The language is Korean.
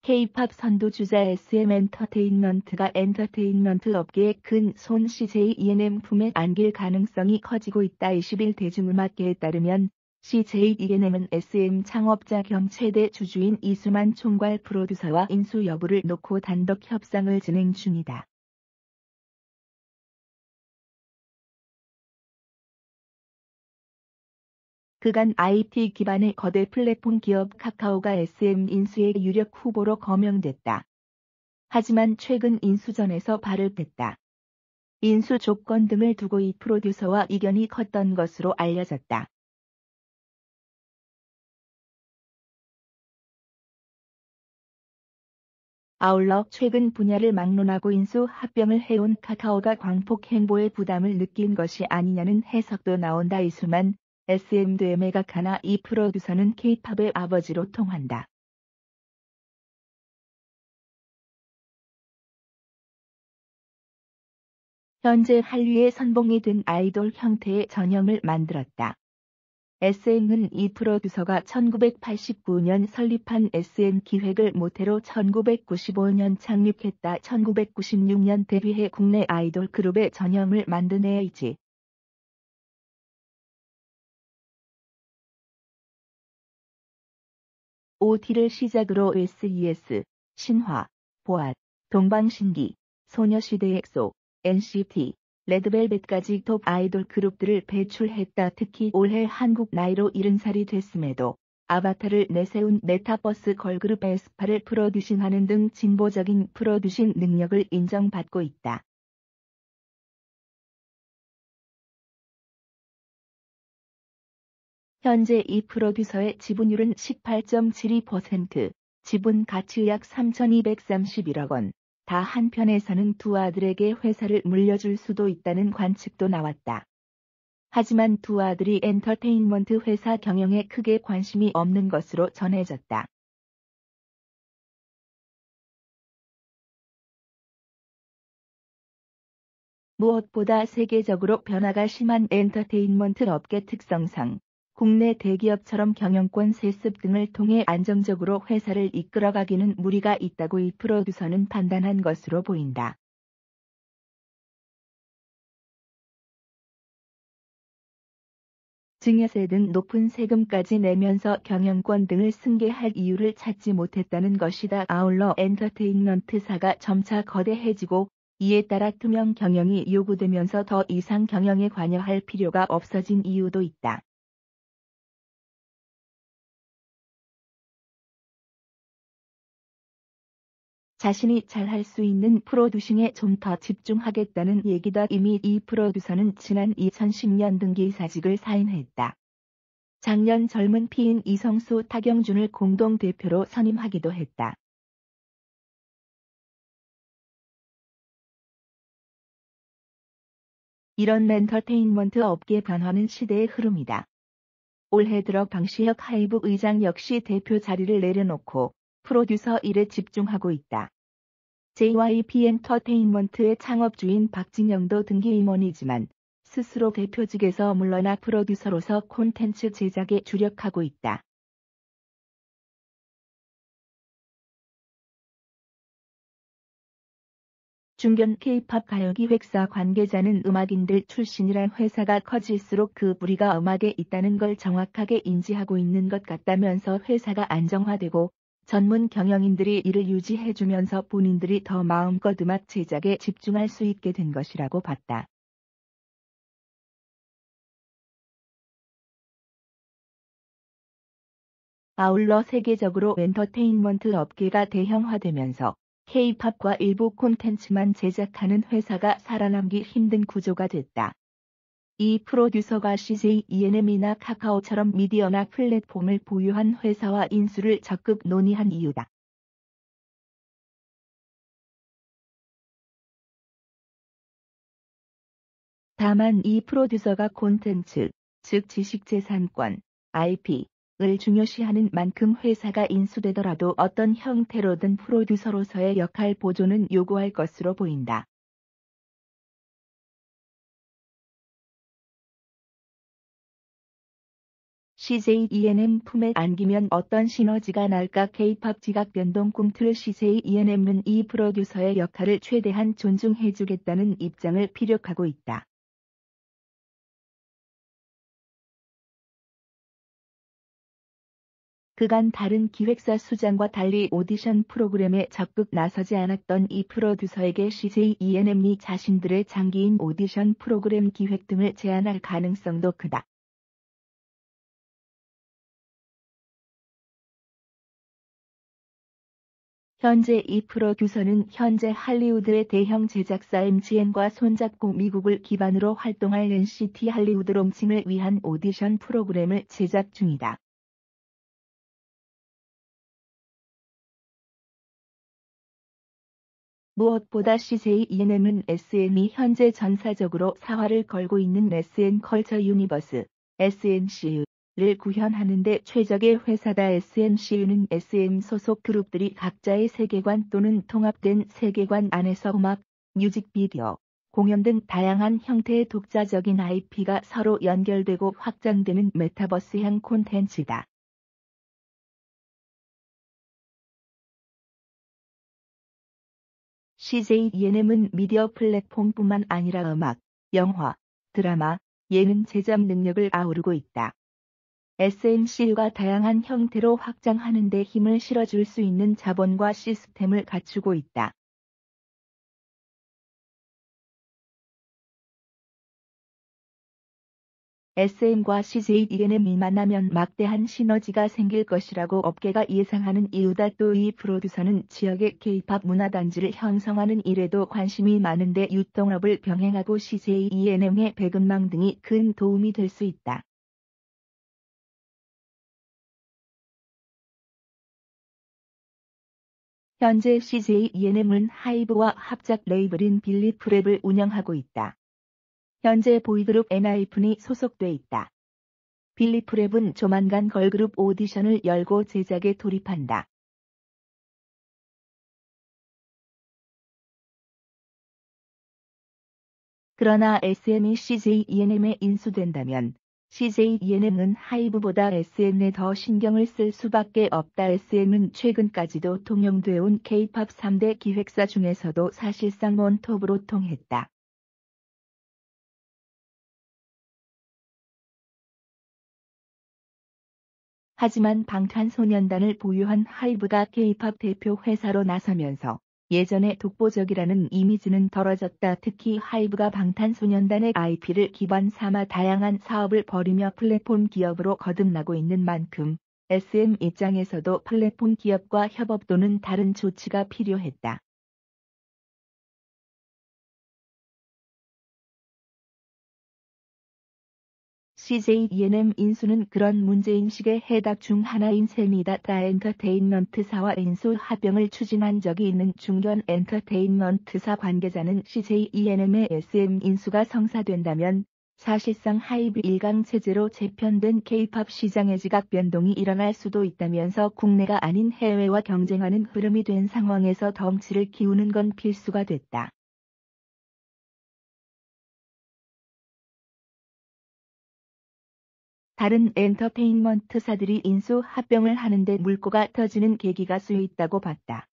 K-팝 선두주자 SM 엔터테인먼트가 엔터테인먼트 업계에 큰 손 CJ ENM 품에 안길 가능성이 커지고 있다. 20일 대중음악계에 따르면 CJ ENM은 SM 창업자 겸 최대 주주인 이수만 총괄 프로듀서와 인수 여부를 놓고 단독 협상을 진행 중이다. 그간 IT 기반의 거대 플랫폼 기업 카카오가 SM 인수의 유력 후보로 거명됐다. 하지만 최근 인수전에서 발을 뺐다. 인수 조건 등을 두고 이 프로듀서와 이견이 컸던 것으로 알려졌다. 아울러 최근 분야를 막론하고 인수 합병을 해온 카카오가 광폭 행보의 부담을 느낀 것이 아니냐는 해석도 나온다. 이수만 SM도에 매각하나 이 프로듀서는 K-팝의 아버지로 통한다. 현재 한류의 선봉이 된 아이돌 형태의 전형을 만들었다. SM은 이 프로듀서가 1989년 설립한 SM 기획을 모태로 1995년 창립했다. 1996년 데뷔해 국내 아이돌 그룹의 전형을 만든 AG. OT를 시작으로 SES, 신화, 보앗, 동방신기, 소녀시대 엑소, NCT, 레드벨벳까지 톱 아이돌 그룹들을 배출했다. 특히 올해 한국 나이로 70살이 됐음에도 아바타를 내세운 메타버스 걸그룹 에스파를 프로듀싱하는 등 진보적인 프로듀싱 능력을 인정받고 있다. 현재 이 프로듀서의 지분율은 18.72%, 지분 가치 약 3,231억 원. 다 한편에서는 두 아들에게 회사를 물려줄 수도 있다는 관측도 나왔다. 하지만 두 아들이 엔터테인먼트 회사 경영에 크게 관심이 없는 것으로 전해졌다. 무엇보다 세계적으로 변화가 심한 엔터테인먼트 업계 특성상 국내 대기업처럼 경영권 세습 등을 통해 안정적으로 회사를 이끌어가기는 무리가 있다고 이 프로듀서는 판단한 것으로 보인다. 증여세 등 높은 세금까지 내면서 경영권 등을 승계할 이유를 찾지 못했다는 것이다. 아울러 엔터테인먼트사가 점차 거대해지고 이에 따라 투명 경영이 요구되면서 더 이상 경영에 관여할 필요가 없어진 이유도 있다. 자신이 잘할 수 있는 프로듀싱에 좀 더 집중하겠다는 얘기다. 이미 이 프로듀서는 지난 2010년 등기사직을 사인했다. 작년 젊은 피인 이성수 타경준을 공동대표로 선임하기도 했다. 이런 엔터테인먼트 업계 변화는 시대의 흐름이다. 올해 들어 방시혁 하이브 의장 역시 대표 자리를 내려놓고 프로듀서 일에 집중하고 있다. JYP 엔터테인먼트의 창업주인 박진영도 등기 임원이지만 스스로 대표직에서 물러나 프로듀서로서 콘텐츠 제작에 주력하고 있다. 중견 K-팝 가요기획사 관계자는 음악인들 출신이란 회사가 커질수록 그 무리가 음악에 있다는 걸 정확하게 인지하고 있는 것 같다면서 회사가 안정화되고 전문 경영인들이 이를 유지해주면서 본인들이 더 마음껏 음악 제작에 집중할 수 있게 된 것이라고 봤다. 아울러 세계적으로 엔터테인먼트 업계가 대형화되면서 K-팝과 일부 콘텐츠만 제작하는 회사가 살아남기 힘든 구조가 됐다. 이 프로듀서가 CJ ENM이나 카카오처럼 미디어나 플랫폼을 보유한 회사와 인수를 적극 논의한 이유다. 다만 이 프로듀서가 콘텐츠, 즉 지식재산권, IP를 중요시하는 만큼 회사가 인수되더라도 어떤 형태로든 프로듀서로서의 역할 보존은 요구할 것으로 보인다. CJ ENM 품에 안기면 어떤 시너지가 날까? K-팝 지각 변동 꿈틀 CJ ENM은 이 프로듀서의 역할을 최대한 존중해주겠다는 입장을 피력하고 있다. 그간 다른 기획사 수장과 달리 오디션 프로그램에 적극 나서지 않았던 이 프로듀서에게 CJ ENM이 자신들의 장기인 오디션 프로그램 기획 등을 제안할 가능성도 크다. 현재 이 프로듀서는 현재 할리우드의 대형 제작사 MGM과 손잡고 미국을 기반으로 활동할 NCT 할리우드 론칭을 위한 오디션 프로그램을 제작 중이다. 무엇보다 CJ ENM은 SM이 현재 전사적으로 사활을 걸고 있는 SM 컬처 유니버스, SMCU를 구현하는 데 최적의 회사다. SMCU는 SM 소속 그룹들이 각자의 세계관 또는 통합된 세계관 안에서 음악, 뮤직비디오, 공연 등 다양한 형태의 독자적인 IP가 서로 연결되고 확장되는 메타버스형 콘텐츠다. CJ ENM은 미디어 플랫폼뿐만 아니라 음악, 영화, 드라마, 예능 제작 능력을 아우르고 있다. SMCU가 다양한 형태로 확장하는 데 힘을 실어줄 수 있는 자본과 시스템을 갖추고 있다. SM과 CJ ENM이 만나면 막대한 시너지가 생길 것이라고 업계가 예상하는 이유다. 또 이 프로듀서는 지역의 K-팝 문화단지를 형성하는 일에도 관심이 많은데 유통업을 병행하고 CJ ENM의 배급망 등이 큰 도움이 될 수 있다. 현재 CJ ENM은 하이브와 합작 레이블인 빌리프랩을 운영하고 있다. 현재 보이그룹 엔하이픈이 소속돼 있다. 빌리프랩은 조만간 걸그룹 오디션을 열고 제작에 돌입한다. 그러나 SM이 CJ ENM에 인수된다면 CJ ENM은 하이브보다 SM에 더 신경을 쓸 수밖에 없다. SM은 최근까지도 통용돼온 K-팝 3대 기획사 중에서도 사실상 원톱으로 통했다. 하지만 방탄소년단을 보유한 하이브가 K-팝 대표 회사로 나서면서 예전의 독보적이라는 이미지는 덜어졌다. 특히 하이브가 방탄소년단의 IP를 기반 삼아 다양한 사업을 벌이며 플랫폼 기업으로 거듭나고 있는 만큼 SM 입장에서도 플랫폼 기업과 협업 또는 다른 조치가 필요했다. CJ ENM 인수는 그런 문제인식의 해답 중 하나인 셈이다. 타 엔터테인먼트사와 인수 합병을 추진한 적이 있는 중견 엔터테인먼트사 관계자는 CJ ENM의 SM 인수가 성사된다면 사실상 하이브 1강 체제로 재편된 K-팝 시장의 지각 변동이 일어날 수도 있다면서 국내가 아닌 해외와 경쟁하는 흐름이 된 상황에서 덩치를 키우는 건 필수가 됐다. 다른 엔터테인먼트사들이 인수 합병을 하는데 물꼬가 터지는 계기가 수있다고 봤다.